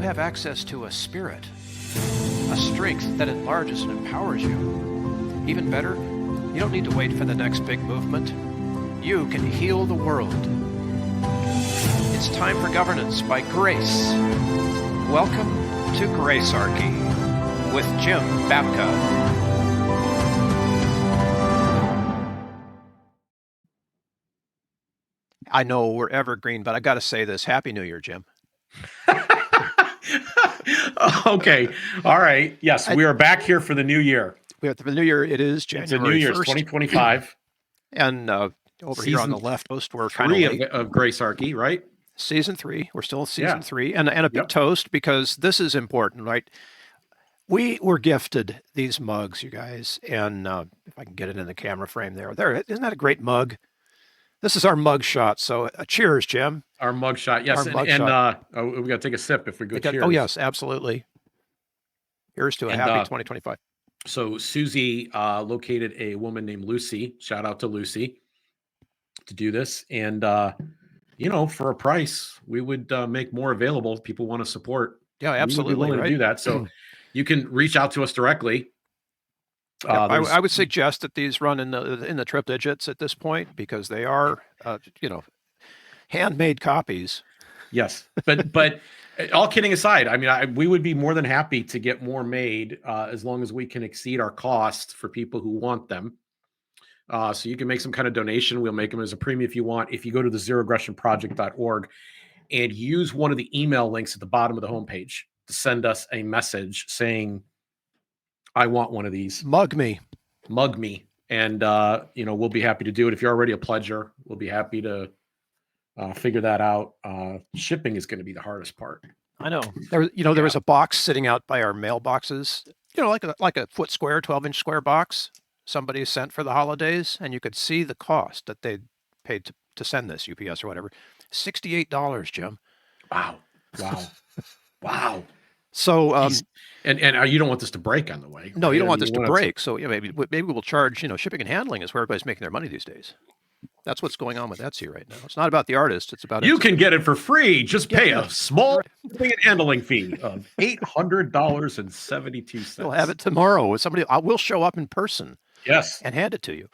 have access to a spirit, a strength that enlarges and empowers you. Even better, you don't need to wait for the next big movement. You can heal the world. It's time for governance by grace. Welcome to Gracearchy with Jim Babka. I know we're evergreen, but I got to say this. Happy New Year, Jim. Okay. All right. Yes, we are back here for the new year. We have the new year. It is January 1st. It's a new year, 2025. And over here on the left coast, we're kind of late. of Gracearchy, right? Season 3. We're still in season 3. And a big toast, because this is important, right? We were gifted these mugs, you guys. And if I can get it in the camera frame there. Isn't that a great mug? This is our mug shot. So cheers, Jim. Our mug shot. Yes. We got to take a sip if we go cheers. Oh, yes, absolutely. Here's to a happy 2025. So Susie located a woman named Lucy. Shout out to Lucy to do this. And, for a price, we would make more available if people want to support. Yeah, absolutely. We would be willing to do that. So you can reach out to us directly. I would suggest that these run in the triple digits at this point, because they are, handmade copies. Yes, but all kidding aside, I mean, we would be more than happy to get more made as long as we can exceed our costs for people who want them. So you can make some kind of donation. We'll make them as a premium if you want. If you go to the zeroaggressionproject.org and use one of the email links at the bottom of the homepage to send us a message saying, I want one of these. Mug me. And, we'll be happy to do it. If you're already a pledger, we'll be happy to figure that out. Shipping is going to be the hardest part. I know. There was a box sitting out by our mailboxes, like a foot square, 12-inch square box somebody sent for the holidays. And you could see the cost that they paid to send this, UPS or whatever. $68, Jim. Wow. Wow. So, and you don't want this to break on the way. No, you don't want this to break. So maybe we'll charge, shipping and handling is where everybody's making their money these days. That's what's going on with Etsy right now. It's not about the artist. It's about you can get it for free. Just pay a small shipping and handling fee of $800.72. You'll have it tomorrow. We'll show up in person. Yes. And hand it to you.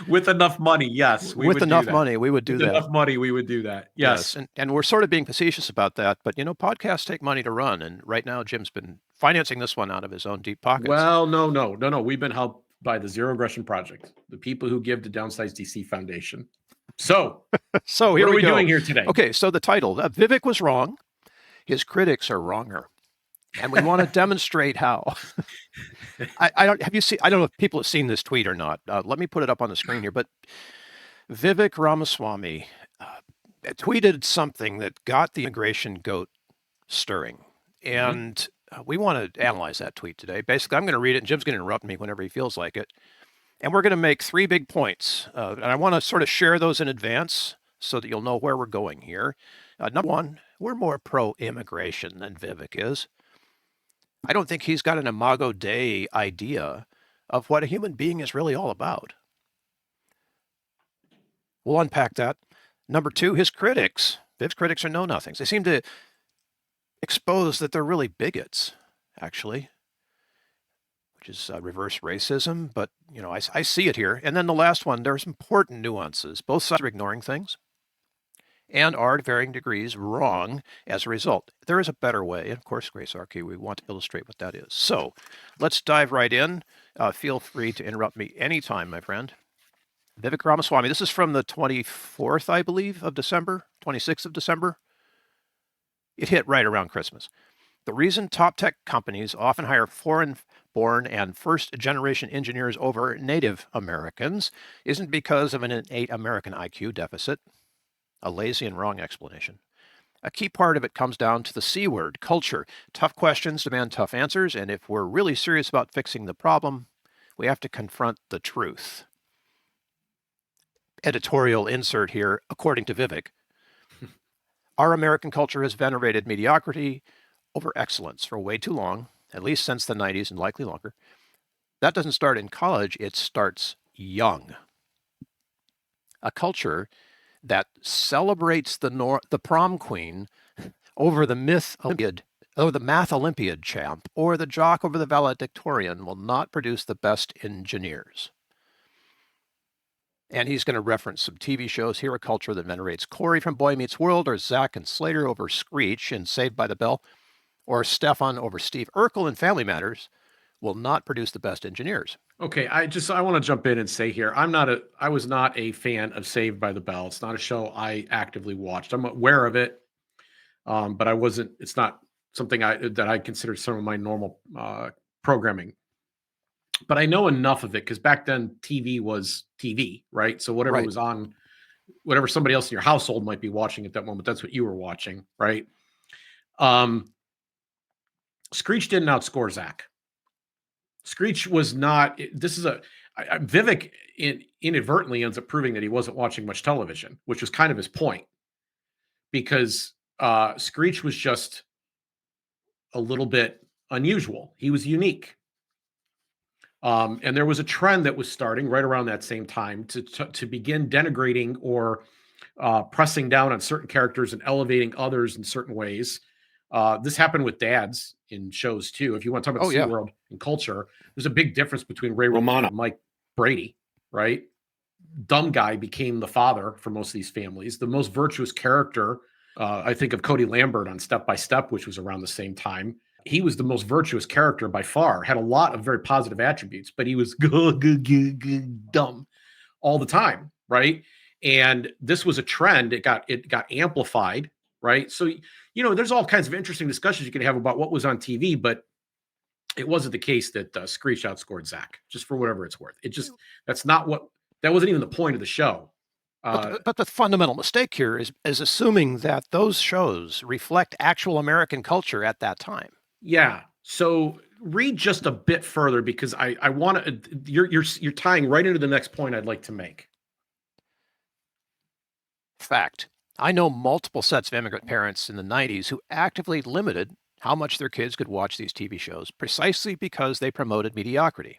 With enough money, yes. With enough money, we would do that. With enough money, we would do that. Yes. And we're sort of being facetious about that. But, podcasts take money to run. And right now, Jim's been financing this one out of his own deep pockets. Well, no. We've been helped by the Zero Aggression Project, the people who give to Downsize DC Foundation. So here what are we doing here today? Okay, so the title, Vivek was wrong. His critics are wronger. And we want to demonstrate how. I don't know if people have seen this tweet or not. Let me put it up on the screen here. But Vivek Ramaswamy tweeted something that got the immigration goat stirring. And we want to analyze that tweet today. Basically, I'm going to read it, and Jim's going to interrupt me whenever he feels like it. And we're going to make 3 big points. And I want to sort of share those in advance so that you'll know where we're going here. Number one, we're more pro-immigration than Vivek is. I don't think he's got an Imago Dei idea of what a human being is really all about. We'll unpack that. Number 2, his critics. Viv's critics are know-nothings. They seem to expose that they're really bigots, actually, which is reverse racism. But, I see it here. And then the last one, there's important nuances. Both sides are ignoring things and are to varying degrees wrong as a result. There is a better way. And of course, Gracearchy, we want to illustrate what that is. So let's dive right in. Feel free to interrupt me anytime, my friend. Vivek Ramaswamy, this is from the 24th, I believe, of December, 26th of December. It hit right around Christmas. The reason top tech companies often hire foreign-born and first-generation engineers over native Americans isn't because of an innate American IQ deficit. A lazy and wrong explanation. A key part of it comes down to the C word, culture. Tough questions demand tough answers, and if we're really serious about fixing the problem, we have to confront the truth. Editorial insert here, according to Vivek. Our American culture has venerated mediocrity over excellence for way too long, at least since the 90s and likely longer. That doesn't start in college, it starts young. A culture that celebrates the prom queen over the math Olympiad champ, or the jock over the valedictorian will not produce the best engineers. And he's going to reference some TV shows here, a culture that venerates Corey from Boy Meets World, or Zack and Slater over Screech in Saved by the Bell, or Stefan over Steve Urkel in Family Matters, will not produce the best engineers. Okay, I want to jump in and say here, I was not a fan of Saved by the Bell. It's not a show I actively watched. I'm aware of it, but it's not something that I consider some of my normal programming. But I know enough of it because back then TV was TV, right? So whatever was on, whatever somebody else in your household might be watching at that moment, that's what you were watching, right? Screech didn't outscore Zack. Screech was not. Vivek inadvertently ends up proving that he wasn't watching much television, which was kind of his point, because Screech was just a little bit unusual. He was unique. And there was a trend that was starting right around that same time to begin denigrating or pressing down on certain characters and elevating others in certain ways. This happened with dads in shows too. If you want to talk about SeaWorld and culture, there's a big difference between Ray Romano and Mike Brady, right? Dumb guy became the father for most of these families. The most virtuous character, I think of Cody Lambert on Step by Step, which was around the same time. He was the most virtuous character by far, had a lot of very positive attributes, but he was dumb all the time, right? And this was a trend. It got amplified, right? So, there's all kinds of interesting discussions you can have about what was on TV, but it wasn't the case that Screech outscored Zack, just for whatever it's worth. That wasn't even the point of the show. But the fundamental mistake here is assuming that those shows reflect actual American culture at that time. Yeah. So read just a bit further, because I want to. You're tying right into the next point I'd like to make. Fact. I know multiple sets of immigrant parents in the 90s who actively limited how much their kids could watch these TV shows precisely because they promoted mediocrity.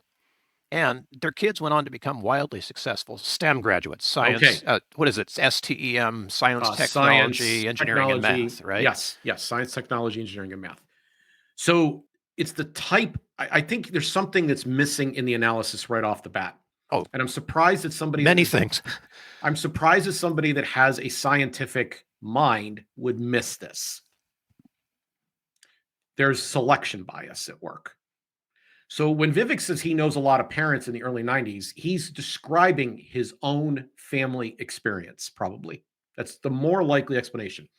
And their kids went on to become wildly successful STEM graduates, science, what is it, STEM, science, technology, engineering, and math, right? Yes, science, technology, engineering, and math. So it's the type, I think there's something that's missing in the analysis right off the bat. Oh, and I'm surprised that many things. I'm surprised that somebody that has a scientific mind would miss this. There's selection bias at work. So when Vivek says he knows a lot of parents in the early 90s, he's describing his own family experience, probably. That's the more likely explanation.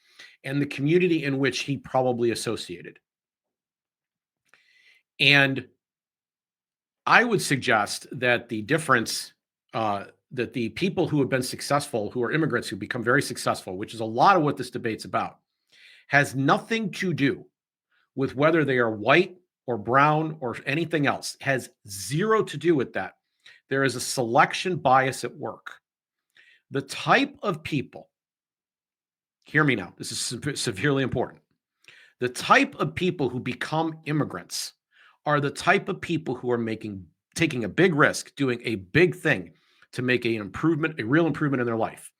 And the community in which he probably associated. And I would suggest that the difference, that the people who have been successful, who are immigrants who become very successful, which is a lot of what this debate's about, has nothing to do with whether they are white or brown or anything else. It has zero to do with that. There is a selection bias at work. The type of people, hear me now, this is severely important. The type of people who become immigrants are the type of people who are taking a big risk, doing a big thing to make a real improvement in their life.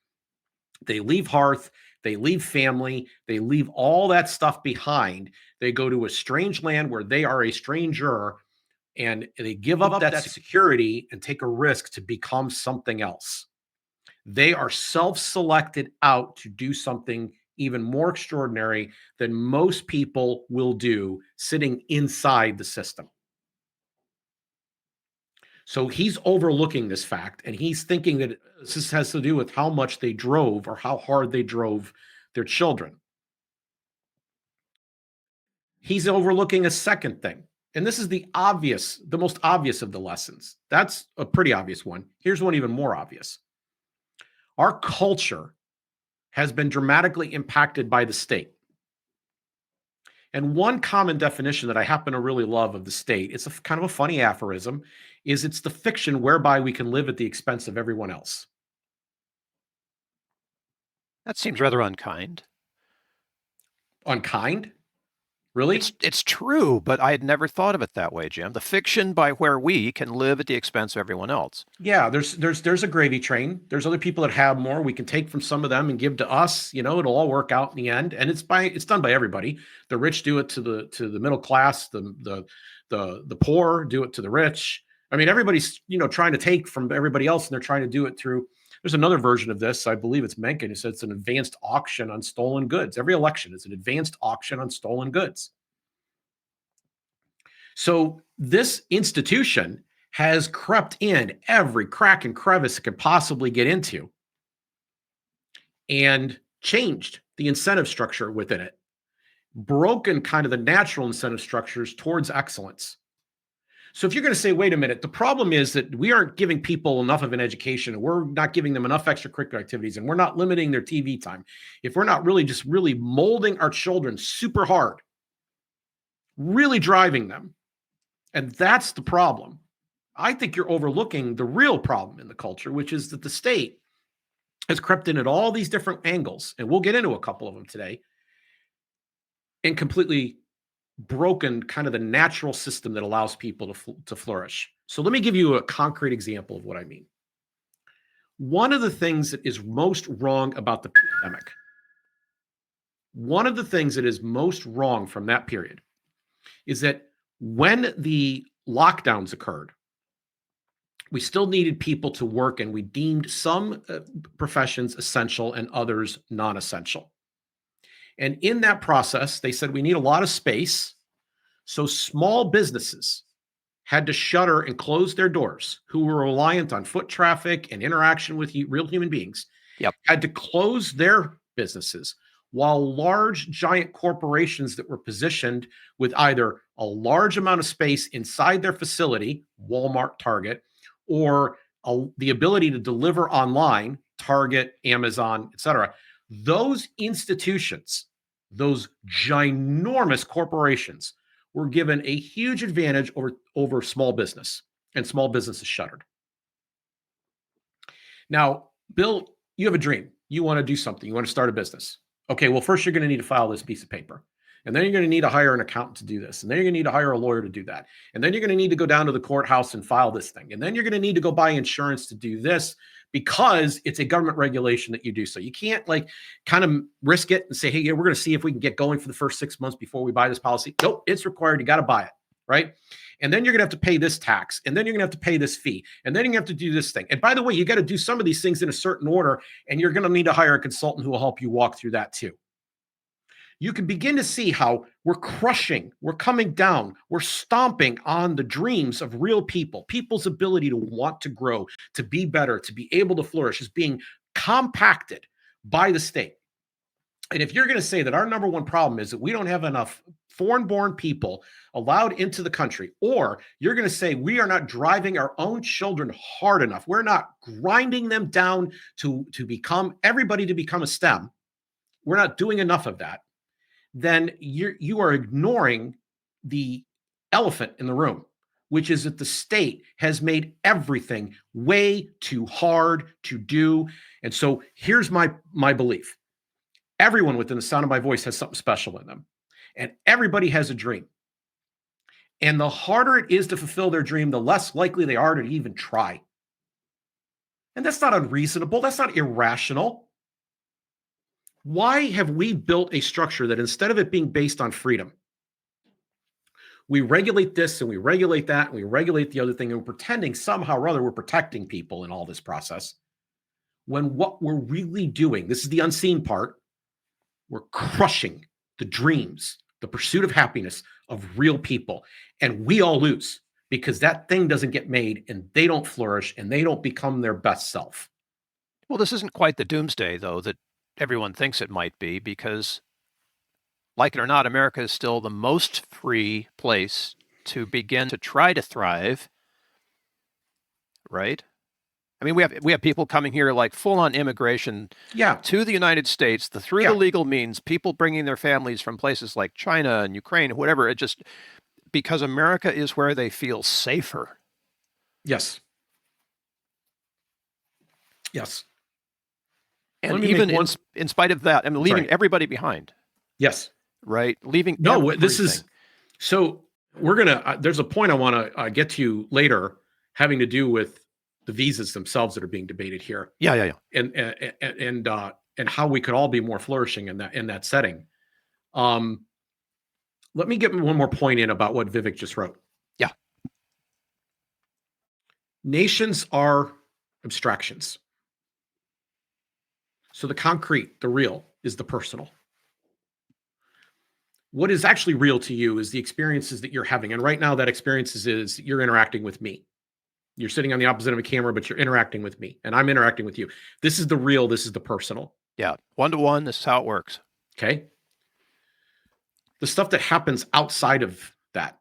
They leave hearth, they leave family, they leave all that stuff behind. They go to a strange land where they are a stranger, and they give up that security and take a risk to become something else. They are self-selected out to do something even more extraordinary than most people will do sitting inside the system. So he's overlooking this fact, and he's thinking that this has to do with how much they drove or how hard they drove their children. He's overlooking a second thing, and this is the most obvious of the lessons. That's a pretty obvious one. Here's one even more obvious. Our culture has been dramatically impacted by the state. And one common definition that I happen to really love of the state, it's a kind of a funny aphorism, is it's the fiction whereby we can live at the expense of everyone else. That seems rather unkind. Unkind? Really? It's true, but I had never thought of it that way, Jim. The fiction by where we can live at the expense of everyone else. Yeah, there's a gravy train. There's other people that have more. We can take from some of them and give to us. It'll all work out in the end, and it's done by everybody. The rich do it to the middle class. The poor do it to the rich. I mean, everybody's trying to take from everybody else, and they're trying to do it through. There's another version of this. I believe it's Mencken who said it's an advanced auction on stolen goods. Every election is an advanced auction on stolen goods. So this institution has crept in every crack and crevice it could possibly get into and changed the incentive structure within it, broken kind of the natural incentive structures towards excellence. So if you're going to say, wait a minute, the problem is that we aren't giving people enough of an education, and we're not giving them enough extracurricular activities, and we're not limiting their TV time, if we're not really molding our children super hard, really driving them, and that's the problem. I think you're overlooking the real problem in the culture, which is that the state has crept in at all these different angles, and we'll get into a couple of them today, and completely broken kind of the natural system that allows people to flourish. So let me give you a concrete example of what I mean. One of the things that is most wrong about the pandemic, one of the things that is most wrong from that period is that when the lockdowns occurred, we still needed people to work, and we deemed some professions essential and others non-essential. And in that process, they said we need a lot of space. So small businesses had to shutter and close their doors, who were reliant on foot traffic and interaction with real human beings, had to close their businesses, while large, giant corporations that were positioned with either a large amount of space inside their facility, Walmart, Target, or the ability to deliver online, Target, Amazon, etc. Those institutions, those ginormous corporations, were given a huge advantage over small business, and small business is shuttered. Now, Bill, you have a dream. You want to do something. You want to start a business. Okay, well, first you're going to need to file this piece of paper. And then you're going to need to hire an accountant to do this. And then you're going to need to hire a lawyer to do that. And then you're going to need to go down to the courthouse and file this thing. And then you're going to need to go buy insurance to do this, because it's a government regulation that you do so. You can't kind of risk it and say, hey, yeah, we're going to see if we can get going for the first 6 months before we buy this policy. Nope, it's required. You got to buy it, right? And then you're going to have to pay this tax. And then you're going to have to pay this fee. And then you're going to have to do this thing. And by the way, you got to do some of these things in a certain order. And you're going to need to hire a consultant who will help you walk through that too. You can begin to see how we're crushing, we're coming down, we're stomping on the dreams of real people. People's ability to want to grow, to be better, to be able to flourish is being compacted by the state. And if you're going to say that our number one problem is that we don't have enough foreign-born people allowed into the country, or you're going to say we are not driving our own children hard enough, we're not grinding them down to become everybody to become a STEM, we're not doing enough of that, then you are ignoring the elephant in the room, which is that the state has made everything way too hard to do. And so here's my belief. Everyone within the sound of my voice has something special in them, and everybody has a dream. And the harder it is to fulfill their dream, the less likely they are to even try. And that's not unreasonable. That's not irrational. Why have we built a structure that, instead of it being based on freedom, we regulate this and we regulate that and we regulate the other thing, and we're pretending somehow or other we're protecting people in all this process, when what we're really doing, this is the unseen part, we're crushing the dreams, the pursuit of happiness of real people. And we all lose, because that thing doesn't get made, and they don't flourish, and they don't become their best self. Well, this isn't quite the doomsday, though, that everyone thinks it might be, because, like it or not, America is still the most free place to begin to try to thrive, right? I mean, we have people coming here like full-on immigration to the United States, through the legal means, people bringing their families from places like China and Ukraine, whatever. It just, because America is where they feel safer. Yes. Yes. And even in spite of that, I mean, leaving everybody behind. Yes. right? Leaving No, everything. this is so we're gonna. There's a point I want to get to later, having to do with the visas themselves that are being debated here, Yeah. and how we could all be more flourishing in that setting. Let me get one more point in about what Vivek just wrote. Yeah. Nations are abstractions. So the concrete, the real, is the personal. What is actually real to you is the experiences that you're having. And right now, that experience is you're interacting with me. You're sitting on the opposite of a camera, but you're interacting with me, and I'm interacting with you. This is the real. This is the personal. Yeah. 1-to-1. This is how it works. Okay. The stuff that happens outside of that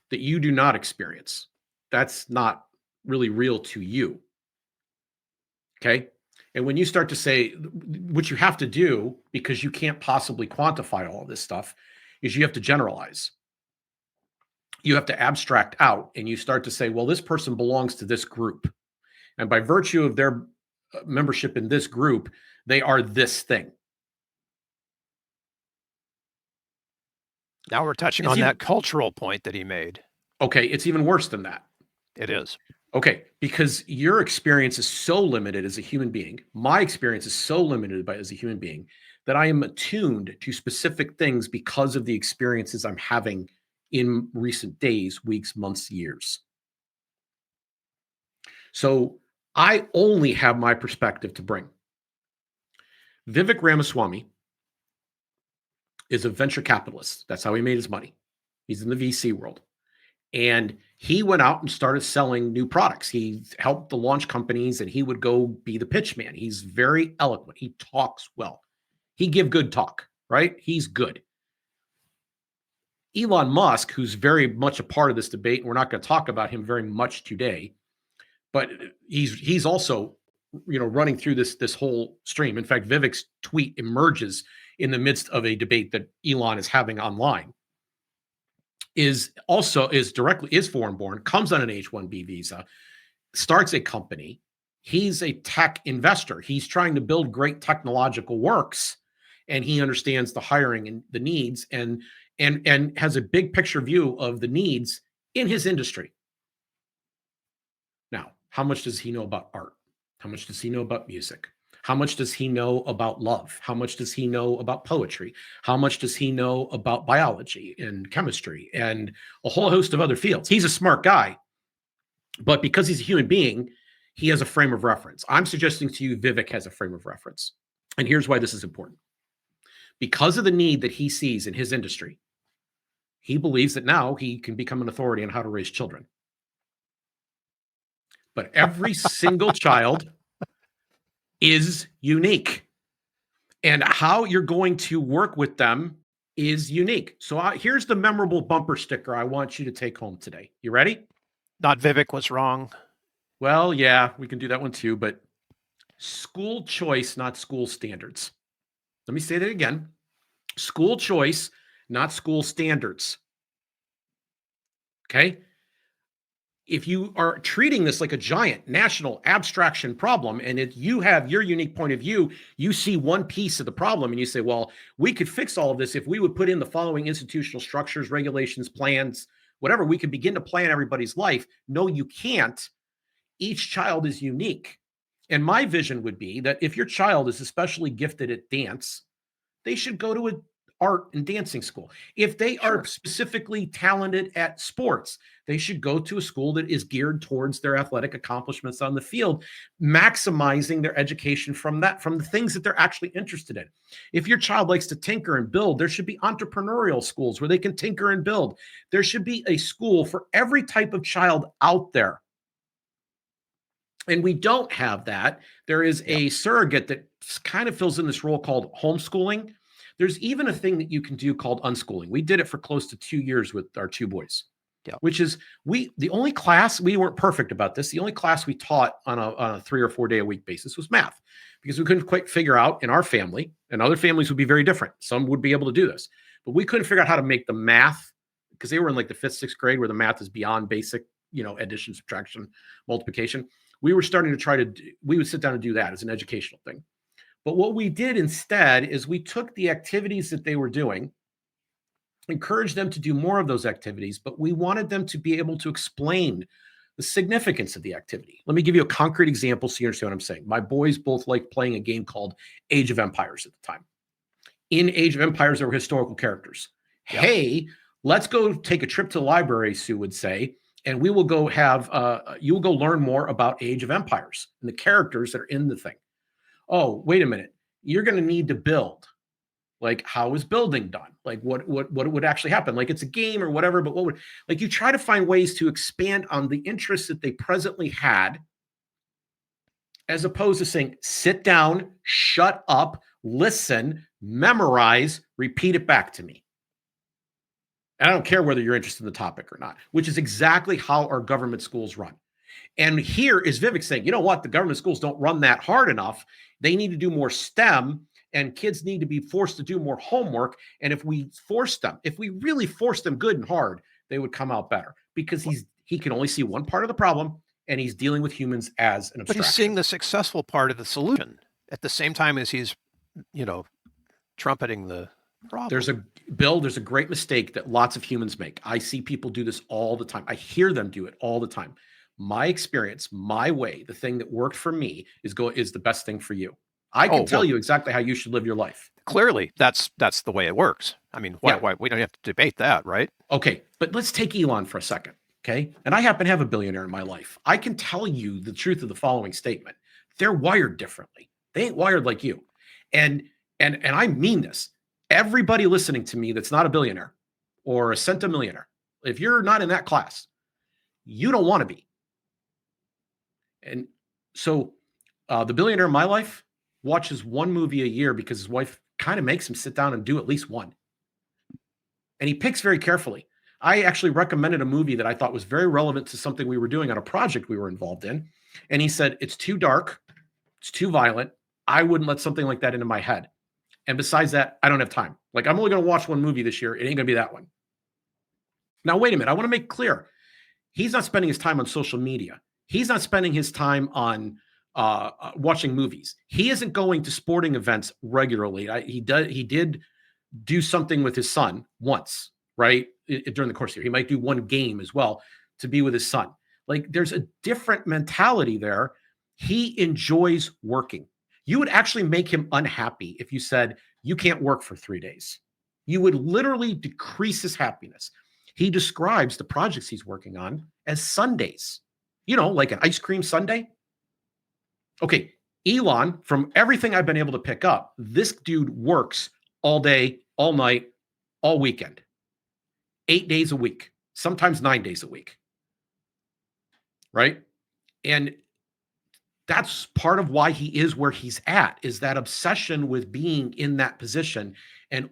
you do not experience, that's not really real to you. Okay. And when you start to say, what you have to do, because you can't possibly quantify all of this stuff, is you have to generalize. You have to abstract out, and you start to say, well, this person belongs to this group. And by virtue of their membership in this group, they are this thing. Now we're touching on that cultural point that he made. Okay. It's even worse than that. It is. Okay, because your experience is so limited as a human being. My experience is so limited as a human being that I am attuned to specific things because of the experiences I'm having in recent days, weeks, months, years. So I only have my perspective to bring. Vivek Ramaswamy is a venture capitalist. That's how he made his money. He's in the VC world. And he went out and started selling new products. He helped the launch companies, and he would go be the pitch man. He's very eloquent. He talks well. He give good talk, right? He's good. Elon Musk, who's very much a part of this debate, and we're not going to talk about him very much today, but he's also, running through this whole stream. In fact, Vivek's tweet emerges in the midst of a debate that Elon is having online. Is foreign born, comes on an H-1B visa, starts a company. He's a tech investor. He's trying to build great technological works, and he understands the hiring and the needs, and has a big picture view of the needs in his industry. Now, how much does he know about art? How much does he know about music? How much does he know about love? How much does he know about poetry? How much does he know about biology and chemistry and a whole host of other fields? He's a smart guy, but because he's a human being, he has a frame of reference. I'm suggesting to you, Vivek has a frame of reference. And here's why this is important. Because of the need that he sees in his industry, he believes that now he can become an authority on how to raise children. But every single child is unique, and how you're going to work with them is unique. So here's the memorable bumper sticker I want you to take home today. You ready? Not Vivek was wrong. Well, yeah, we can do that one too, but school choice, not school standards. Let me say that again. School choice, not school standards. Okay? If you are treating this like a giant national abstraction problem, and you have your unique point of view, you see one piece of the problem and you say, well, we could fix all of this if we would put in the following institutional structures, regulations, plans, whatever. We could begin to plan everybody's life. No, you can't. Each child is unique. And my vision would be that if your child is especially gifted at dance, they should go to an art and dancing school. If they are specifically talented at sports, they should go to a school that is geared towards their athletic accomplishments on the field, maximizing their education from the things that they're actually interested in. If your child likes to tinker and build, there should be entrepreneurial schools where they can tinker and build. There should be a school for every type of child out there. And we don't have that. There is a surrogate that kind of fills in this role called homeschooling. There's even a thing that you can do called unschooling. We did it for close to 2 years with our two boys, which is the only class, we weren't perfect about this. The only class we taught on a 3 or 4 day a week basis was math, because we couldn't quite figure out in our family, and other families would be very different. Some would be able to do this, but we couldn't figure out how to make the math, because they were in like the 5th, 6th grade where the math is beyond basic, addition, subtraction, multiplication. We were starting to we would sit down and do that as an educational thing. But what we did instead is we took the activities that they were doing encourage them to do more of those activities, but we wanted them to be able to explain the significance of the activity. Let me give you a concrete example so you understand what I'm saying. My boys both liked playing a game called Age of Empires at the time. In Age of Empires, there were historical characters. Yep. Hey, let's go take a trip to the library, Sue would say, and we will go have, you will go learn more about Age of Empires and the characters that are in the thing. Oh, wait a minute. You're going to need to build. Like, how is building done? Like, what would actually happen? Like, it's a game or whatever, but what would, like, you try to find ways to expand on the interests that they presently had, as opposed to saying, sit down, shut up, listen, memorize, repeat it back to me. And I don't care whether you're interested in the topic or not, which is exactly how our government schools run. And here is Vivek saying, you know what? The government schools don't run that hard enough. They need to do more STEM, and kids need to be forced to do more homework. And if we force them, if we really force them good and hard, they would come out better, because he can only see one part of the problem, and he's dealing with humans as an abstraction. But he's seeing the successful part of the solution at the same time as he's, trumpeting the problem. There's a great mistake that lots of humans make. I see people do this all the time. I hear them do it all the time. My experience, my way, the thing that worked for me is the best thing for you. I can tell you exactly how you should live your life. Clearly, that's the way it works. I mean, why we don't have to debate that, right? Okay, but let's take Elon for a second, okay? And I happen to have a billionaire in my life. I can tell you the truth of the following statement. They're wired differently. They ain't wired like you. And I mean this. Everybody listening to me that's not a billionaire or a centimillionaire, if you're not in that class, you don't want to be. And so the billionaire in my life watches one movie a year because his wife kind of makes him sit down and do at least one. And he picks very carefully. I actually recommended a movie that I thought was very relevant to something we were doing on a project we were involved in. And he said, it's too dark. It's too violent. I wouldn't let something like that into my head. And besides that, I don't have time. Like, I'm only going to watch one movie this year. It ain't going to be that one. Now, wait a minute. I want to make clear. He's not spending his time on social media. He's not spending his time on watching movies. He isn't going to sporting events regularly. He did do something with his son once, right? During the course of the year. He might do one game as well to be with his son. Like, there's a different mentality there. He enjoys working. You would actually make him unhappy if you said, you can't work for 3 days. You would literally decrease his happiness. He describes the projects he's working on as Sundays. Like an ice cream sundae. Okay, Elon, from everything I've been able to pick up, this dude works all day, all night, all weekend. 8 days a week, sometimes 9 days a week. Right? And that's part of why he is where he's at, is that obsession with being in that position and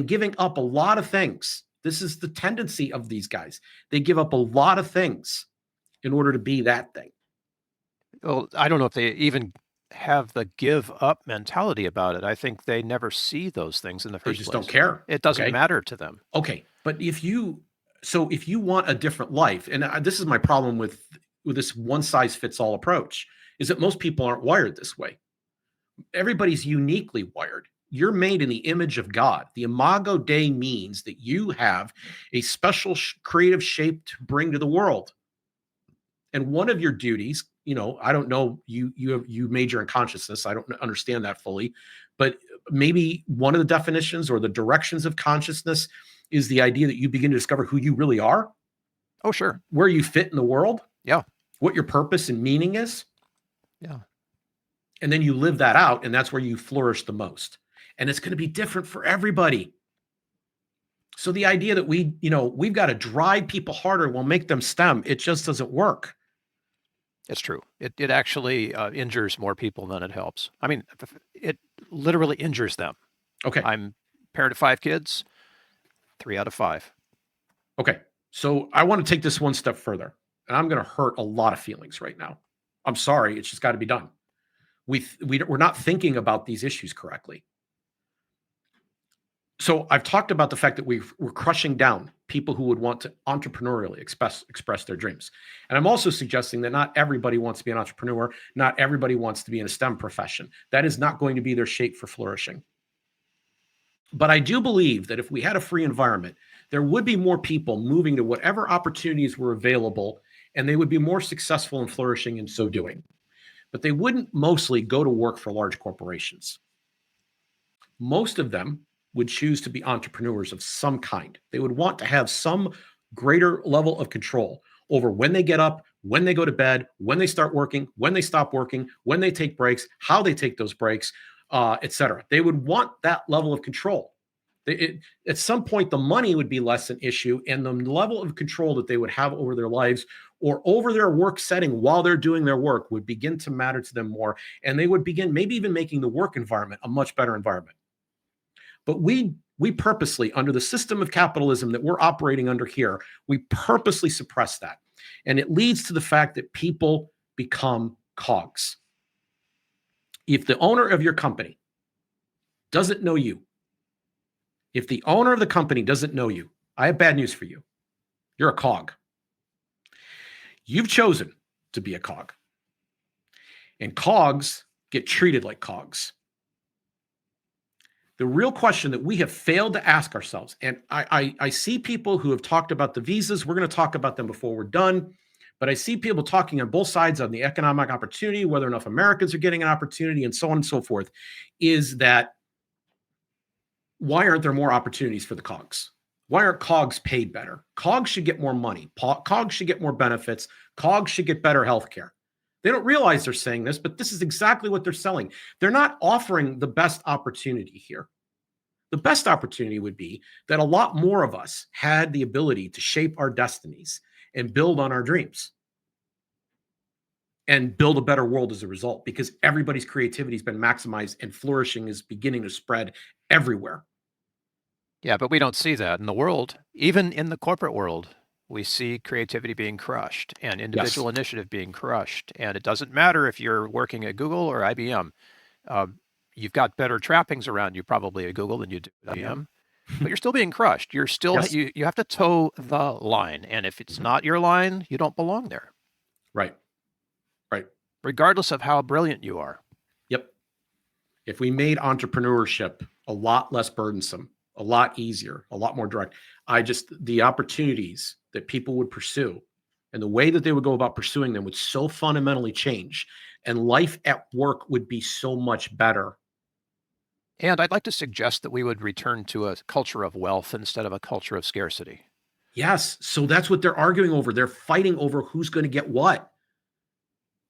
giving up a lot of things. This is the tendency of these guys. They give up a lot of things in order to be that thing. Well, I don't know if they even have the give up mentality about it. I think they never see those things in the first place. They just don't care. It doesn't matter to them. Okay. But if you want a different life, and this is my problem with this one size fits all approach, is that most people aren't wired this way. Everybody's uniquely wired. You're made in the image of God. The Imago Dei means that you have a special creative shape to bring to the world. And one of your duties, I don't know, you major in consciousness. I don't understand that fully, but maybe one of the definitions or the directions of consciousness is the idea that you begin to discover who you really are. Oh, sure. Where you fit in the world. Yeah. What your purpose and meaning is. Yeah. And then you live that out, and that's where you flourish the most. And it's going to be different for everybody. So the idea that we've got to drive people harder will make them STEM, it just doesn't work. It's true. It actually injures more people than it helps. I mean, it literally injures them. Okay. I'm parent of 5 kids, 3 out of 5. Okay. So I want to take this one step further, and I'm going to hurt a lot of feelings right now. I'm sorry. It's just got to be done. We're not thinking about these issues correctly. So I've talked about the fact that we're crushing down people who would want to entrepreneurially express their dreams. And I'm also suggesting that not everybody wants to be an entrepreneur. Not everybody wants to be in a STEM profession. That is not going to be their shape for flourishing. But I do believe that if we had a free environment, there would be more people moving to whatever opportunities were available, and they would be more successful and flourishing in so doing. But they wouldn't mostly go to work for large corporations. Most of them would choose to be entrepreneurs of some kind. They would want to have some greater level of control over when they get up, when they go to bed, when they start working, when they stop working, when they take breaks, how they take those breaks, etc. They would want that level of control. At some point, the money would be less an issue, and the level of control that they would have over their lives or over their work setting while they're doing their work would begin to matter to them more. And they would begin maybe even making the work environment a much better environment. But we purposely, under the system of capitalism that we're operating under here, we purposely suppress that. And it leads to the fact that people become cogs. If the owner of your company doesn't know you, if the owner of the company doesn't know you, I have bad news for you. You're a cog. You've chosen to be a cog. And cogs get treated like cogs. The real question that we have failed to ask ourselves, and I see people who have talked about the visas. We're going to talk about them before we're done. But I see people talking on both sides on the economic opportunity, whether enough Americans are getting an opportunity, and so on and so forth, is that why aren't there more opportunities for the cogs? Why aren't cogs paid better? Cogs should get more money. Cogs should get more benefits. Cogs should get better health care. They don't realize they're saying this, but this is exactly what they're selling. They're not offering the best opportunity here. The best opportunity would be that a lot more of us had the ability to shape our destinies and build on our dreams and build a better world as a result, because everybody's creativity has been maximized and flourishing is beginning to spread everywhere. Yeah, but we don't see that in the world. Even in the corporate world, we see creativity being crushed and individual initiative being crushed. And it doesn't matter if you're working at Google or IBM. You've got better trappings around you probably at Google than you do at IBM, but you're still being crushed. You're still, you have to toe the line. And if it's not your line, you don't belong there. Right. Right. Regardless of how brilliant you are. Yep. If we made entrepreneurship a lot less burdensome, a lot easier, a lot more direct, the opportunities that people would pursue and the way that they would go about pursuing them would so fundamentally change, and life at work would be so much better. And I'd like to suggest that we would return to a culture of wealth instead of a culture of scarcity. Yes. So that's what they're arguing over. They're fighting over who's going to get what.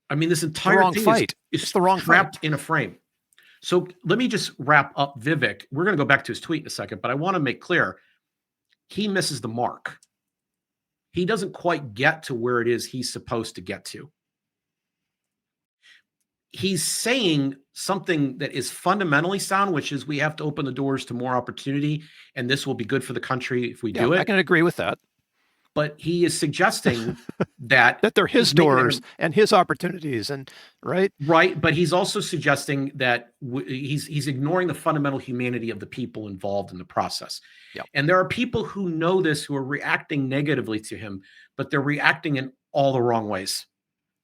I mean, this entire thing is the wrong trapped in a frame. So let me just wrap up Vivek. We're going to go back to his tweet in a second, but I want to make clear he misses the mark. He doesn't quite get to where it is he's supposed to get to. He's saying something that is fundamentally sound, which is we have to open the doors to more opportunity, and this will be good for the country if we do it. I can agree with that. But he is suggesting that they're his doors and his opportunities, and right. But he's also suggesting that he's ignoring the fundamental humanity of the people involved in the process. Yep. And there are people who know this, who are reacting negatively to him, but they're reacting in all the wrong ways.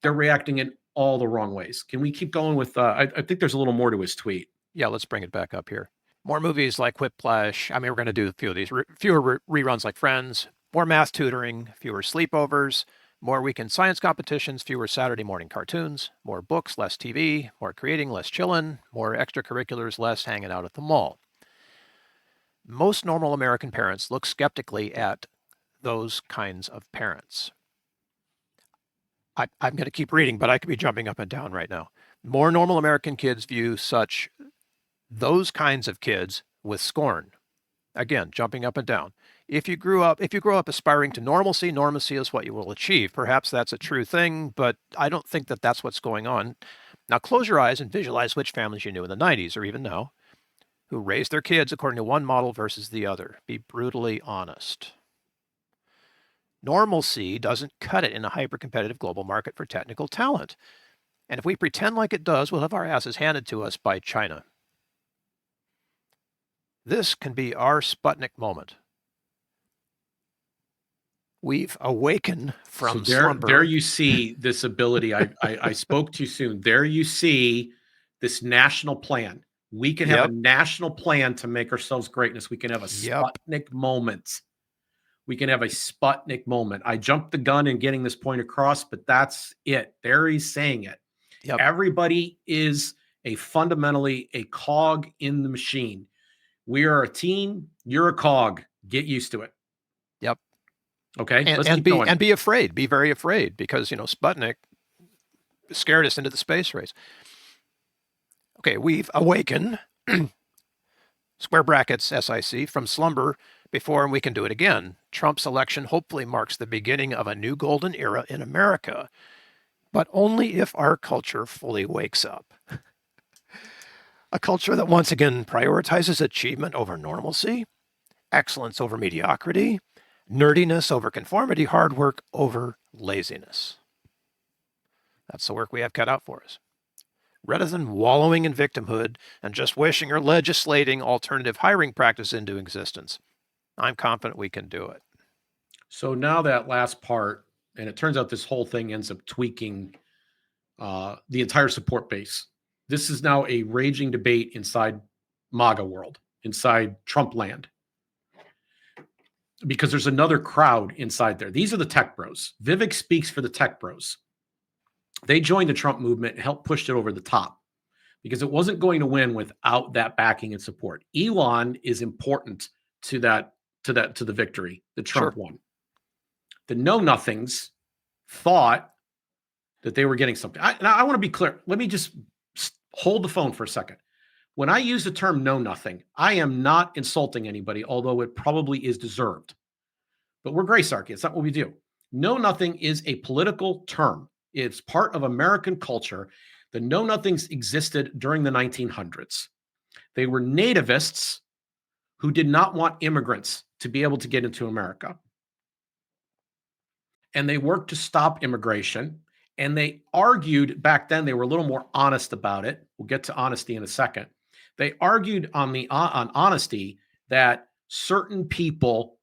They're reacting in all the wrong ways. Can we keep going with, I think there's a little more to his tweet. Yeah, let's bring it back up here. More movies like Whiplash. I mean, we're going to do a few of these. Fewer reruns like Friends. More math tutoring, fewer sleepovers, more weekend science competitions, fewer Saturday morning cartoons, more books, less TV, more creating, less chillin', more extracurriculars, less hanging out at the mall. Most normal American parents look skeptically at those kinds of parents. I'm going to keep reading, but I could be jumping up and down right now. More normal American kids view those kinds of kids with scorn. Again, jumping up and down. If you grow up aspiring to normalcy is what you will achieve. Perhaps that's a true thing, but I don't think that that's what's going on. Now close your eyes and visualize which families you knew in the 90s or even now who raised their kids according to one model versus the other. Be brutally honest. Normalcy doesn't cut it in a hyper-competitive global market for technical talent. And if we pretend like it does, we'll have our asses handed to us by China. This can be our Sputnik moment. We've awakened from slumber. There you see this ability. I spoke too soon. There you see this national plan. We can have a national plan to make ourselves greatness. We can have a Sputnik moment. We can have a Sputnik moment. I jumped the gun in getting this point across, but that's it. There he's saying it. Everybody is fundamentally a cog in the machine. We are a team. You're a cog. Get used to it. Yep. Okay. Let's keep going. And be afraid. Be very afraid, because, you know, Sputnik scared us into the space race. Okay, we've awakened, square brackets, SIC, from slumber before, and we can do it again. Trump's election hopefully marks the beginning of a new golden era in America, but only if our culture fully wakes up. A culture that once again prioritizes achievement over normalcy, excellence over mediocrity, nerdiness over conformity, hard work over laziness. That's the work we have cut out for us. Rather than wallowing in victimhood and just wishing or legislating alternative hiring practice into existence, I'm confident we can do it. So now that last part, and it turns out this whole thing ends up tweaking the entire support base. This is now a raging debate inside MAGA world, inside Trump land, because there's another crowd inside there. These are the tech bros. Vivek speaks for the tech bros. They joined the Trump movement and helped push it over the top, because it wasn't going to win without that backing and support. Elon is important to the victory that Trump won. The know-nothings thought that they were getting something. I want to be clear. Let me just hold the phone for a second. When I use the term know-nothing, I am not insulting anybody, although it probably is deserved. But we're Gracearchy. It's not what we do. Know-nothing is a political term. It's part of American culture. The know-nothings existed during the 1900s. They were nativists who did not want immigrants to be able to get into America. And they worked to stop immigration. And they argued back then, they were a little more honest about it. We'll get to honesty in a second. They argued on honesty that certain people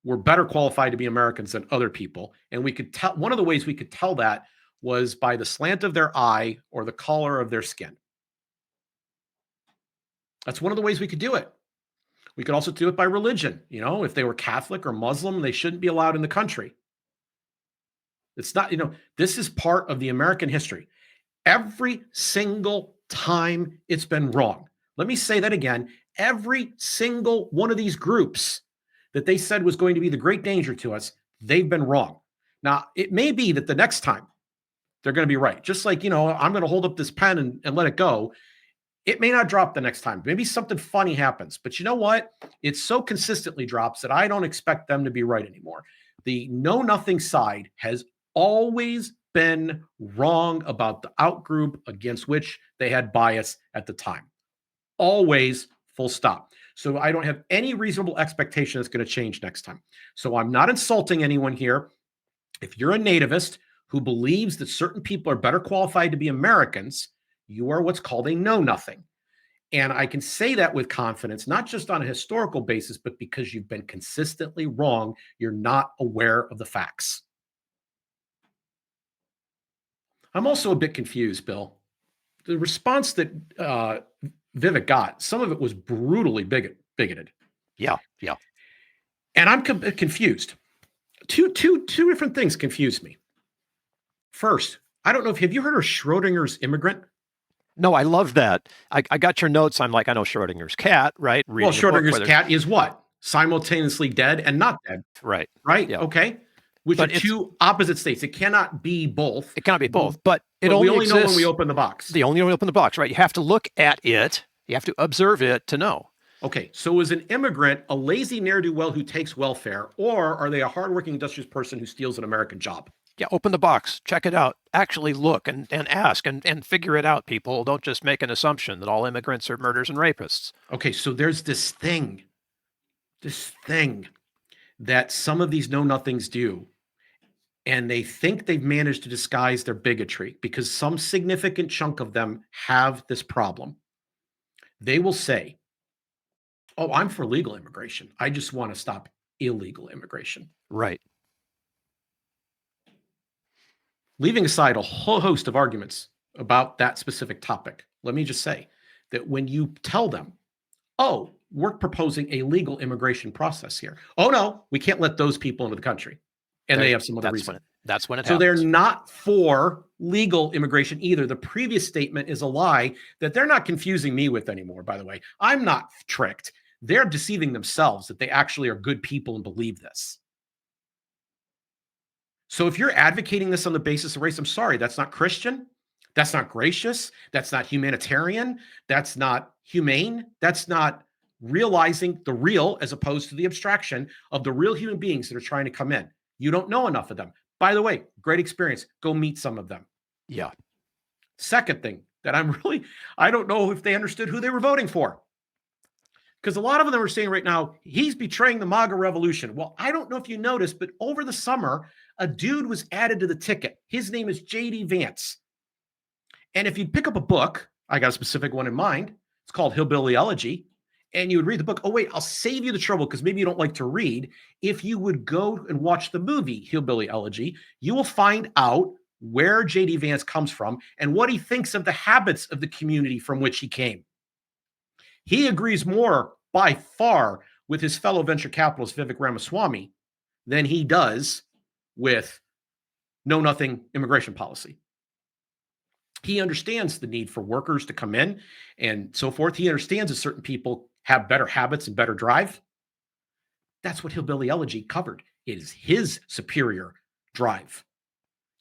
were better qualified to be Americans than other people. And we could tell, one of the ways we could tell that was by the slant of their eye or the color of their skin. That's one of the ways we could do it. We could also do it by religion. You know, if they were Catholic or Muslim, they shouldn't be allowed in the country. It's not, you know, this is part of the American history. Every single time it's been wrong. Let me say that again. Every single one of these groups that they said was going to be the great danger to us, they've been wrong. Now, it may be that the next time they're going to be right. Just like, you know, I'm going to hold up this pen and let it go. It may not drop the next time. Maybe something funny happens. But you know what? It so consistently drops that I don't expect them to be right anymore. The know-nothing side has always been wrong about the outgroup against which they had bias at the time. Always, full stop. So I don't have any reasonable expectation it's going to change next time. So I'm not insulting anyone here. If you're a nativist who believes that certain people are better qualified to be Americans, you are what's called a know-nothing. And I can say that with confidence, not just on a historical basis, but because you've been consistently wrong. You're not aware of the facts. I'm also a bit confused, Bill. The response that Vivek got, some of it was brutally bigoted. Yeah. And I'm confused. Two different things confuse me. First, I don't know if, have you heard of Schrodinger's immigrant? No, I love that. I got your notes. I'm like, I know Schrodinger's cat, right? Well, Schrodinger's cat is what? Simultaneously dead and not dead. Right. Right? Yeah. Okay. Which are two opposite states. It cannot be both. It cannot be both, but we only know when we open the box. The only when we open the box, right? You have to look at it. You have to observe it to know. Okay, so is an immigrant a lazy ne'er-do-well who takes welfare, or are they a hardworking, industrious person who steals an American job? Yeah, open the box, check it out, actually look and ask and figure it out, people. Don't just make an assumption that all immigrants are murderers and rapists. Okay, so there's this thing that some of these know-nothings do, and they think they've managed to disguise their bigotry because some significant chunk of them have this problem. They will say, oh, I'm for legal immigration. I just want to stop illegal immigration. Right. Leaving aside a whole host of arguments about that specific topic, let me just say that when you tell them, oh, we're proposing a legal immigration process here. Oh, no, we can't let those people into the country. And they have some other reason. That's when it So happens. they're not for legal immigration either. The previous statement is a lie that they're not confusing me with anymore, by the way. I'm not tricked. They're deceiving themselves that they actually are good people and believe this. So if you're advocating this on the basis of race, I'm sorry, that's not Christian. That's not gracious. That's not humanitarian. That's not humane. That's not realizing the real as opposed to the abstraction of the real human beings that are trying to come in. You don't know enough of them. By the way, great experience. Go meet some of them. Yeah. Second thing that I don't know if they understood who they were voting for. Because a lot of them are saying right now, he's betraying the MAGA revolution. Well, I don't know if you noticed, but over the summer, a dude was added to the ticket. His name is J.D. Vance. And if you pick up a book, I got a specific one in mind. It's called Hillbilly Elegy. And you would read the book. Oh, wait, I'll save you the trouble because maybe you don't like to read. If you would go and watch the movie Hillbilly Elegy, you will find out where J.D. Vance comes from and what he thinks of the habits of the community from which he came. He agrees more by far with his fellow venture capitalist Vivek Ramaswamy than he does with know-nothing immigration policy. He understands the need for workers to come in and so forth. He understands that certain people have better habits and better drive. That's what Hillbilly Elegy covered. It is his superior drive,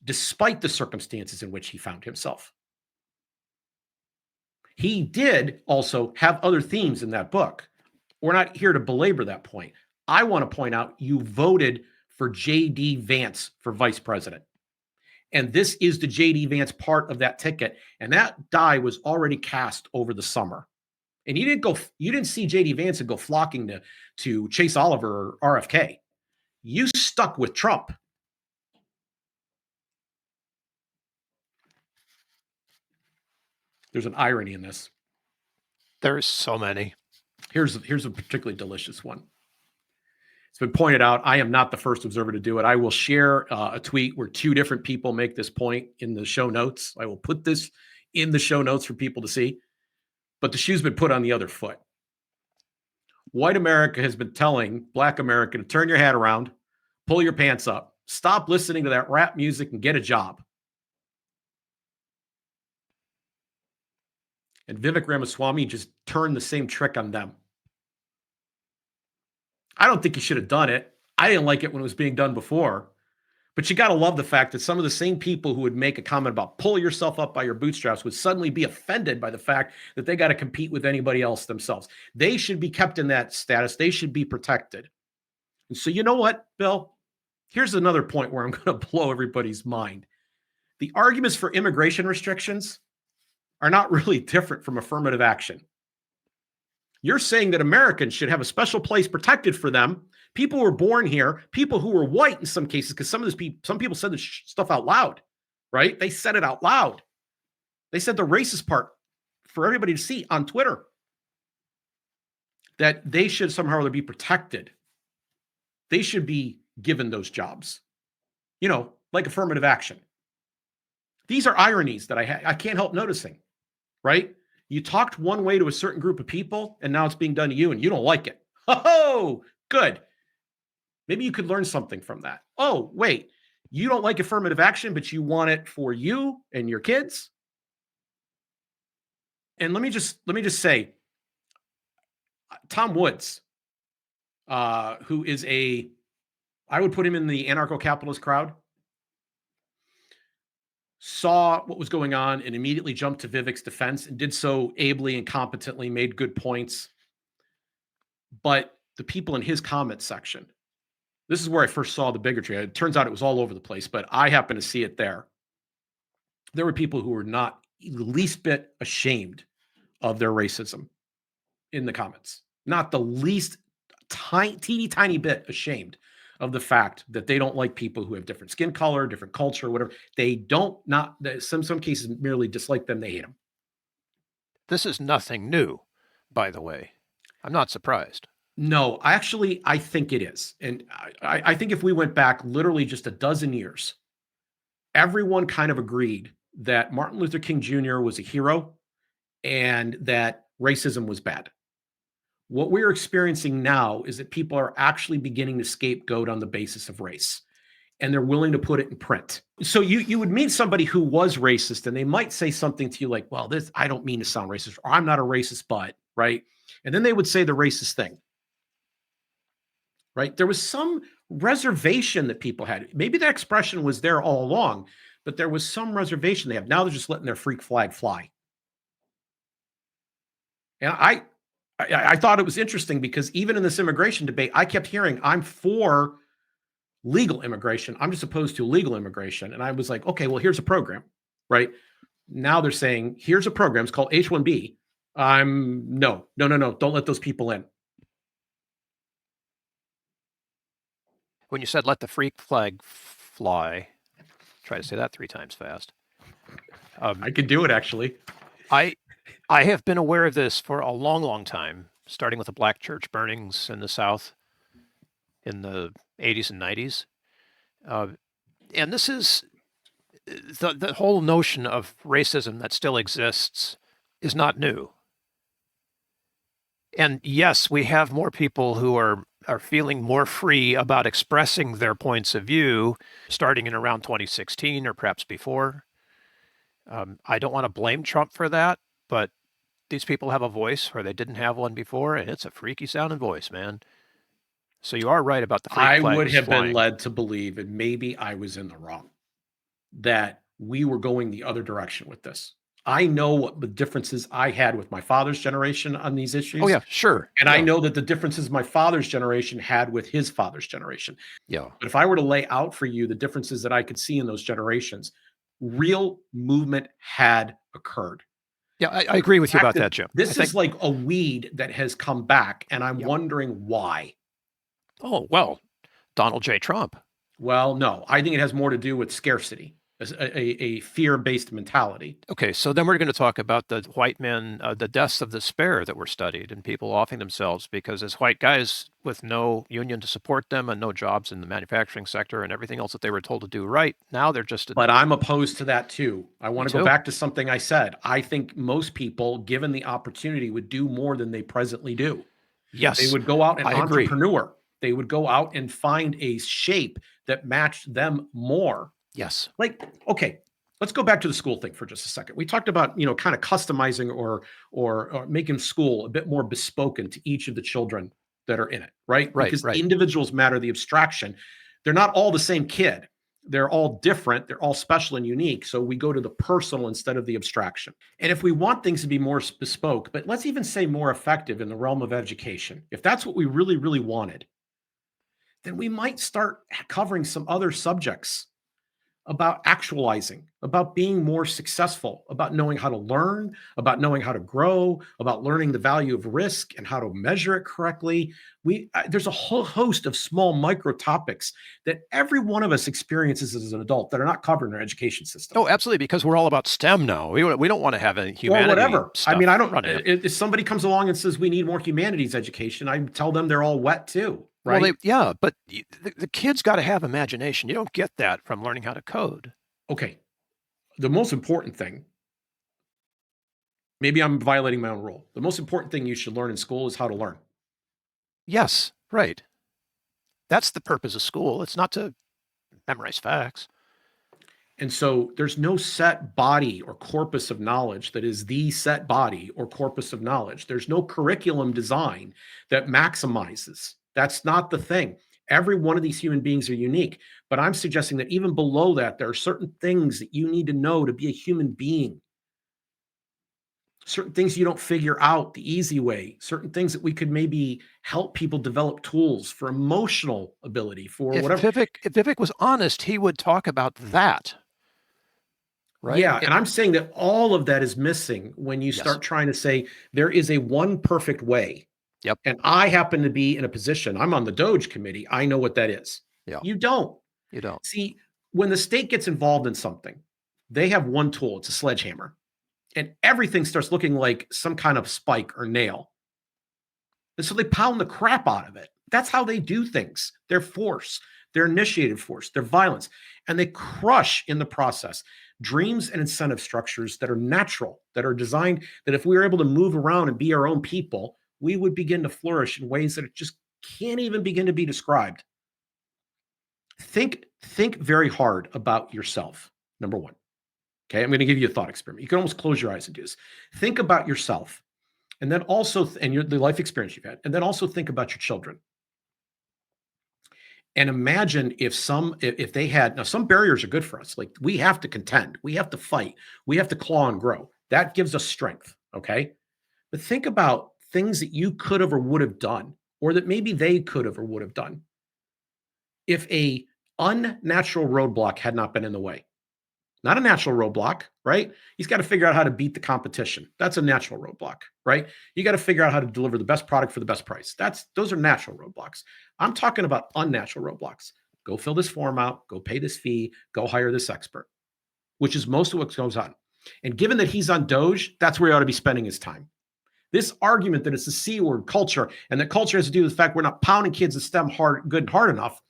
despite the circumstances in which he found himself. He did also have other themes in that book. We're not here to belabor that point. I want to point out you voted for J.D. Vance for vice president. And this is the J.D. Vance part of that ticket. And that die was already cast over the summer. And you didn't see J.D. Vance and go flocking to Chase Oliver or RFK. You stuck with Trump. There's an irony in this. There's so many. Here's a particularly delicious one. It's been pointed out, I am not the first observer to do it. I will share a tweet where two different people make this point in the show notes. I will put this in the show notes for people to see. But the shoe's been put on the other foot. White America has been telling Black America to turn your hat around, pull your pants up, stop listening to that rap music and get a job. And Vivek Ramaswamy just turned the same trick on them. I don't think he should have done it. I didn't like it when it was being done before. But you got to love the fact that some of the same people who would make a comment about pull yourself up by your bootstraps would suddenly be offended by the fact that they got to compete with anybody else themselves. They should be kept in that status. They should be protected. And so you know what, Bill? Here's another point where I'm going to blow everybody's mind. The arguments for immigration restrictions are not really different from affirmative action. You're saying that Americans should have a special place protected for them. People who were born here, people who were white in some cases, because some people said this stuff out loud, right? They said it out loud. They said the racist part for everybody to see on Twitter, that they should somehow or other be protected. They should be given those jobs, like affirmative action. These are ironies that I can't help noticing, right? You talked one way to a certain group of people, and now it's being done to you, and you don't like it. Oh, good. Maybe you could learn something from that. Oh, wait, you don't like affirmative action, but you want it for you and your kids? And let me just say, Tom Woods, who is I would put him in the anarcho-capitalist crowd, saw what was going on and immediately jumped to Vivek's defense and did so ably and competently, made good points. But the people in his comment section, this is where I first saw the bigotry. It turns out it was all over the place, but I happened to see it there. There were people who were not the least bit ashamed of their racism in the comments. Not the least teeny tiny bit ashamed of the fact that they don't like people who have different skin color, different culture, whatever. They don't some cases merely dislike them. They hate them. This is nothing new, by the way. I'm not surprised. No, I think it is. And I think if we went back literally just a dozen years, everyone kind of agreed that Martin Luther King Jr. was a hero and that racism was bad. What we're experiencing now is that people are actually beginning to scapegoat on the basis of race, and they're willing to put it in print. So you would meet somebody who was racist, and they might say something to you like, well, I don't mean to sound racist, or I'm not a racist, but, right? And then they would say the racist thing, right? There was some reservation that people had. Maybe that expression was there all along, but there was some reservation they have. Now they're just letting their freak flag fly. And I thought it was interesting because even in this immigration debate, I kept hearing, I'm for legal immigration. I'm just opposed to illegal immigration. And I was like, okay, well, here's a program, right? Now they're saying, here's a program. It's called H-1B. No. Don't let those people in. When you said let the freak flag fly, try to say that 3 times fast. I could do it, actually. I have been aware of this for a long, long time, starting with the black church burnings in the South in the 80s and 90s. And this is the whole notion of racism that still exists is not new. And yes, we have more people who are feeling more free about expressing their points of view starting in around 2016 or perhaps before. I don't want to blame Trump for that, but these people have a voice where they didn't have one before, and it's a freaky sounding voice, man. So you are right about the freak flag. I would have been led to believe, and maybe I was in the wrong, that we were going the other direction with this. I know what the differences I had with my father's generation on these issues. Oh, yeah, sure. And I know that the differences my father's generation had with his father's generation. Yeah. But if I were to lay out for you the differences that I could see in those generations, real movement had occurred. Yeah, I agree with you about that, Jim. This is like a weed that has come back, and I'm wondering why. Oh, well, Donald J. Trump. Well, no, I think it has more to do with scarcity, a fear-based mentality. Okay, so then we're going to talk about the white men, the deaths of despair that were studied and people offing themselves because as white guys with no union to support them and no jobs in the manufacturing sector and everything else that they were told to do right, now they're just... But I'm opposed to that too. I want to go back to something I said. I think most people, given the opportunity, would do more than they presently do. Yes, they would go out and entrepreneur. Agree. They would go out and find a shape that matched them more. Yes. Like, okay, let's go back to the school thing for just a second. We talked about, kind of customizing or making school a bit more bespoken to each of the children that are in it, right? Because the individuals matter, the abstraction. They're not all the same kid. They're all different. They're all special and unique. So we go to the personal instead of the abstraction. And if we want things to be more bespoke, but let's even say more effective in the realm of education, if that's what we really, really wanted, then we might start covering some other subjects about actualizing, about being more successful, about knowing how to learn, about knowing how to grow, about learning the value of risk and how to measure it correctly. There's a whole host of small micro topics that every one of us experiences as an adult that are not covered in our education system. Oh, absolutely, because we're all about STEM now. We don't want to have a humanity. Or whatever. I mean, if somebody comes along and says we need more humanities education, I tell them they're all wet too. Right? Well, but the kids got to have imagination. You don't get that from learning how to code. Okay. The most important thing, maybe I'm violating my own rule. The most important thing you should learn in school is how to learn. Yes, right. That's the purpose of school. It's not to memorize facts. And so there's no set body or corpus of knowledge that is the set body or corpus of knowledge. There's no curriculum design that maximizes. That's not the thing. Every one of these human beings are unique, but I'm suggesting that even below that, there are certain things that you need to know to be a human being. Certain things you don't figure out the easy way. Certain things that we could maybe help people develop tools for emotional ability, for whatever. If Vivek was honest, he would talk about that. Right? Yeah, and I'm saying that all of that is missing when you start trying to say there is a one perfect way. Yep. And I happen to be in a position, I'm on the Doge committee. I know what that is. Yeah. You don't. You don't. See, when the state gets involved in something, they have one tool. It's a sledgehammer. And everything starts looking like some kind of spike or nail. And so they pound the crap out of it. That's how they do things. Their force, their initiated force, their violence. And they crush in the process. dreams and incentive structures that are natural, that are designed, that if we were able to move around and be our own people, we would begin to flourish in ways that just can't even begin to be described. Think very hard about yourself, number one. Okay, I'm going to give you a thought experiment. You can almost close your eyes and do this. Think about yourself, and then also, the life experience you've had, and then also think about your children. And imagine if they had, now some barriers are good for us. Like we have to contend, we have to fight, we have to claw and grow. That gives us strength. Okay. But think about things that you could have or would have done, or that maybe they could have or would have done if a unnatural roadblock had not been in the way. Not a natural roadblock, right? He's got to figure out how to beat the competition. That's a natural roadblock, right? You got to figure out how to deliver the best product for the best price. Those are natural roadblocks. I'm talking about unnatural roadblocks. Go fill this form out, go pay this fee, go hire this expert, which is most of what goes on. And given that he's on Doge, that's where he ought to be spending his time. This argument that it's the C word culture, and that culture has to do with the fact we're not pounding kids at STEM good and hard enough,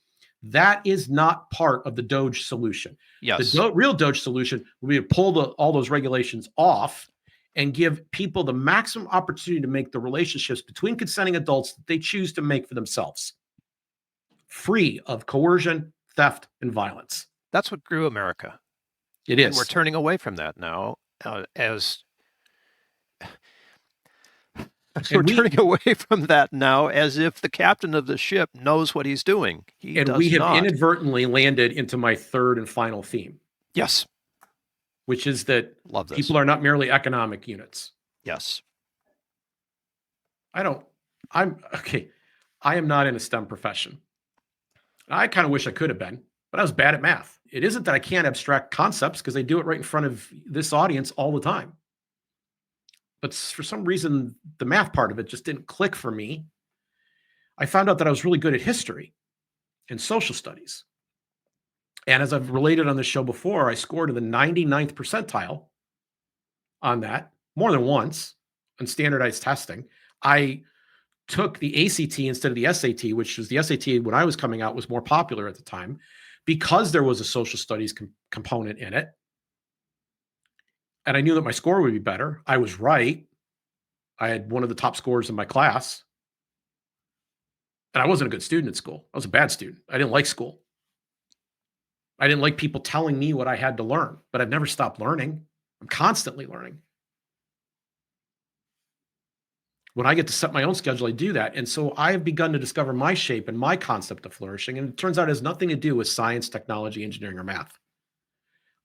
that is not part of the Doge solution. Yes. The real Doge solution would be to pull all those regulations off and give people the maximum opportunity to make the relationships between consenting adults that they choose to make for themselves, free of coercion, theft, and violence. That's what grew America. It is. And we're turning away from that now turning away from that now as if the captain of the ship knows what he's doing. We have inadvertently landed into my third and final theme. Yes. Which is that Love this. People are not merely economic units. Yes. I am not in a STEM profession. I kind of wish I could have been, but I was bad at math. It isn't that I can't abstract concepts, because I do it right in front of this audience all the time. But for some reason, the math part of it just didn't click for me. I found out that I was really good at history and social studies. And as I've related on this show before, I scored in the 99th percentile on that more than once on standardized testing. I took the ACT instead of the SAT, which was the SAT when I was coming out was more popular at the time, because there was a social studies component in it. And I knew that my score would be better. I was right. I had one of the top scores in my class. And I wasn't a good student at school. I was a bad student. I didn't like school. I didn't like people telling me what I had to learn, but I've never stopped learning. I'm constantly learning. When I get to set my own schedule, I do that. And so I have begun to discover my shape and my concept of flourishing. And it turns out it has nothing to do with science, technology, engineering, or math.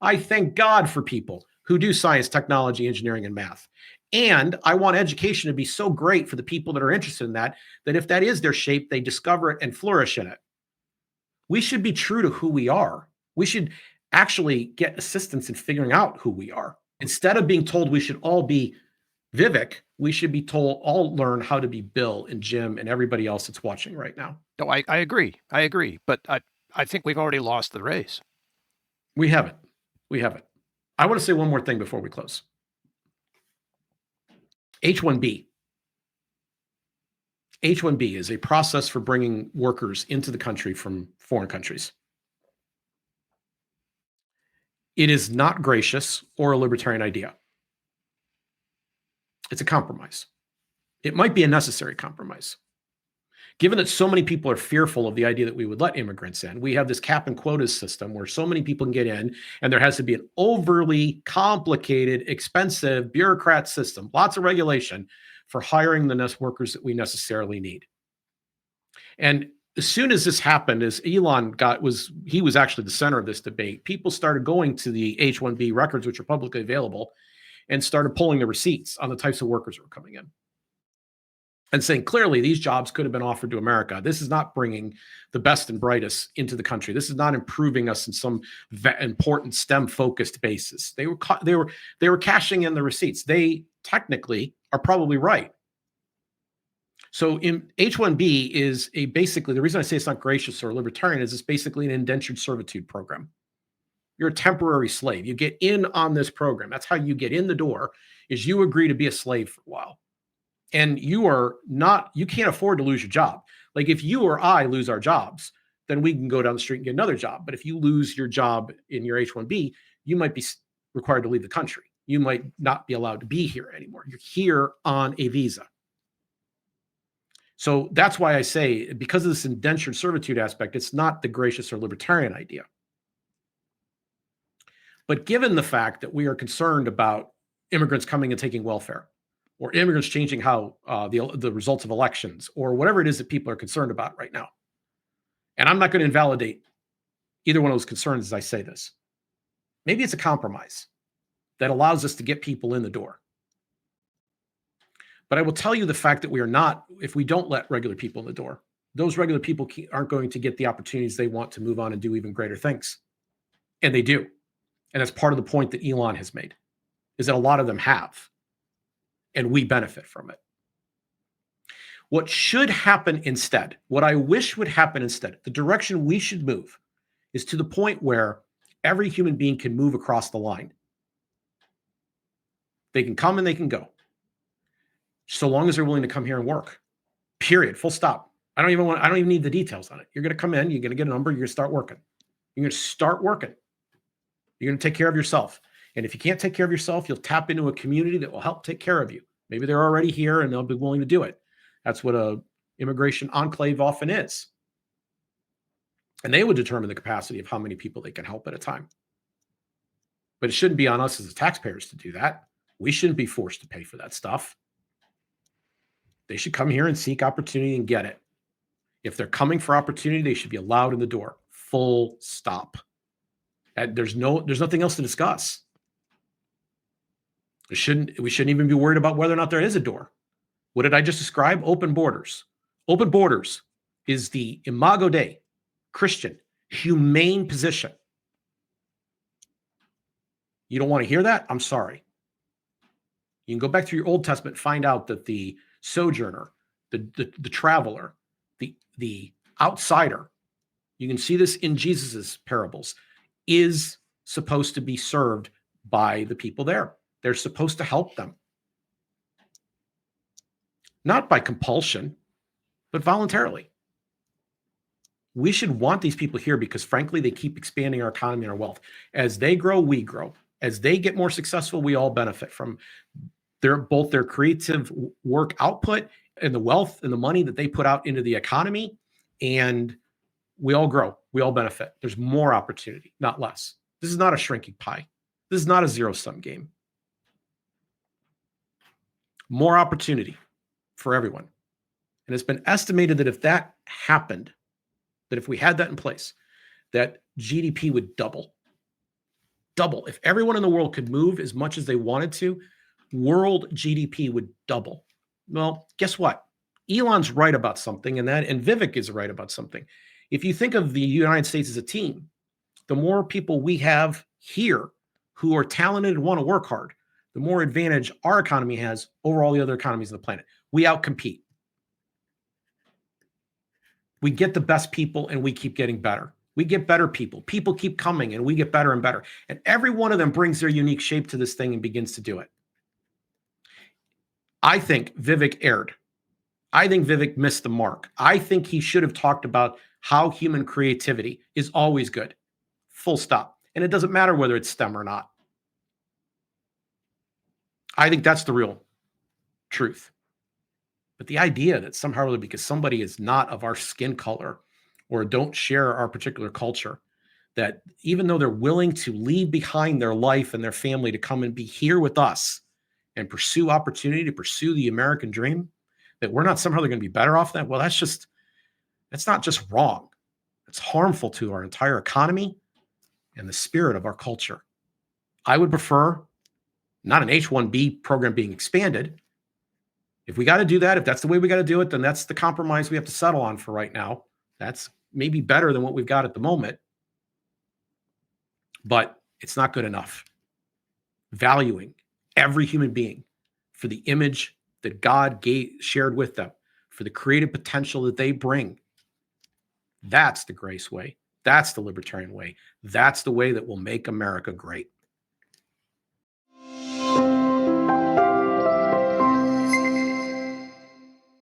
I thank God for people who do science, technology, engineering, and math. And I want education to be so great for the people that are interested in that if that is their shape, they discover it and flourish in it. We should be true to who we are. We should actually get assistance in figuring out who we are. Instead of being told we should all be Vivek, we should be told all learn how to be Bill and Jim and everybody else that's watching right now. No, I agree. I agree. But I think we've already lost the race. We haven't. I want to say one more thing before we close. H-1B. H-1B is a process for bringing workers into the country from foreign countries. It is not gracious or a libertarian idea. It's a compromise. It might be a necessary compromise. Given that so many people are fearful of the idea that we would let immigrants in, we have this cap and quotas system where so many people can get in, and there has to be an overly complicated, expensive bureaucrat system, lots of regulation for hiring the workers that we necessarily need. And as soon as this happened, as Elon he was actually the center of this debate, people started going to the H-1B records, which are publicly available, and started pulling the receipts on the types of workers that were coming in. And saying, clearly, these jobs could have been offered to America. This is not bringing the best and brightest into the country. This is not improving us in some important STEM-focused basis. They were cashing in the receipts. They technically are probably right. So in H-1B is basically, the reason I say it's not gracious or libertarian is it's basically an indentured servitude program. You're a temporary slave. You get in on this program. That's how you get in the door, is you agree to be a slave for a while. And you can't afford to lose your job. Like if you or I lose our jobs, then we can go down the street and get another job. But if you lose your job in your H-1B, you might be required to leave the country. You might not be allowed to be here anymore. You're here on a visa. So that's why I say, because of this indentured servitude aspect, it's not the gracious or libertarian idea. But given the fact that we are concerned about immigrants coming and taking welfare, or immigrants changing how the results of elections, or whatever it is that people are concerned about right now, and I'm not going to invalidate either one of those concerns as I say this, maybe it's a compromise that allows us to get people in the door. But I will tell you the fact that we are not, if we don't let regular people in the door, those regular people aren't going to get the opportunities they want to move on and do even greater things. And they do. And that's part of the point that Elon has made, is that a lot of them have. And we benefit from it. What should happen instead, what I wish would happen instead, the direction we should move is to the point where every human being can move across the line. They can come and they can go, so long as they're willing to come here and work. Period. Full stop. I don't even need the details on it. You're going to come in, you're going to get a number, you're going to start working. You're going to start working. You're going to take care of yourself. And if you can't take care of yourself, you'll tap into a community that will help take care of you. Maybe they're already here and they'll be willing to do it. That's what a immigration enclave often is. And they would determine the capacity of how many people they can help at a time. But it shouldn't be on us as the taxpayers to do that. We shouldn't be forced to pay for that stuff. They should come here and seek opportunity and get it. If they're coming for opportunity, they should be allowed in the door. Full stop. And there's nothing else to discuss. We shouldn't even be worried about whether or not there is a door. What did I just describe? Open borders. Open borders is the Imago Dei, Christian, humane position. You don't want to hear that? I'm sorry. You can go back through your Old Testament and find out that the sojourner, the traveler, the outsider, you can see this in Jesus's parables, is supposed to be served by the people there. They're supposed to help them. Not by compulsion, but voluntarily. We should want these people here because, frankly, they keep expanding our economy and our wealth. As they grow, we grow. As they get more successful, we all benefit from both their creative work output and the wealth and the money that they put out into the economy. And we all grow. We all benefit. There's more opportunity, not less. This is not a shrinking pie. This is not a zero-sum game. More opportunity for everyone. And it's been estimated that if that happened, that if we had that in place, that GDP would double. Double. If everyone in the world could move as much as they wanted to, world GDP would double. Well, guess what? Elon's right about something, and Vivek is right about something. If you think of the United States as a team, the more people we have here who are talented and want to work hard, the more advantage our economy has over all the other economies on the planet. We outcompete. We get the best people and we keep getting better. We get better people. People keep coming and we get better and better. And every one of them brings their unique shape to this thing and begins to do it. I think Vivek erred. I think Vivek missed the mark. I think he should have talked about how human creativity is always good. Full stop. And it doesn't matter whether it's STEM or not. I think that's the real truth. But the idea that somehow because somebody is not of our skin color or don't share our particular culture, that even though they're willing to leave behind their life and their family to come and be here with us and pursue opportunity, to pursue the American dream, that we're not somehow going to be better off that, well, that's not just wrong. It's harmful to our entire economy and the spirit of our culture. I would prefer not an H-1B program being expanded. If we got to do that, if that's the way we got to do it, then that's the compromise we have to settle on for right now. That's maybe better than what we've got at the moment, but it's not good enough. Valuing every human being for the image that God shared with them, for the creative potential that they bring. That's the grace way. That's the libertarian way. That's the way that will make America great.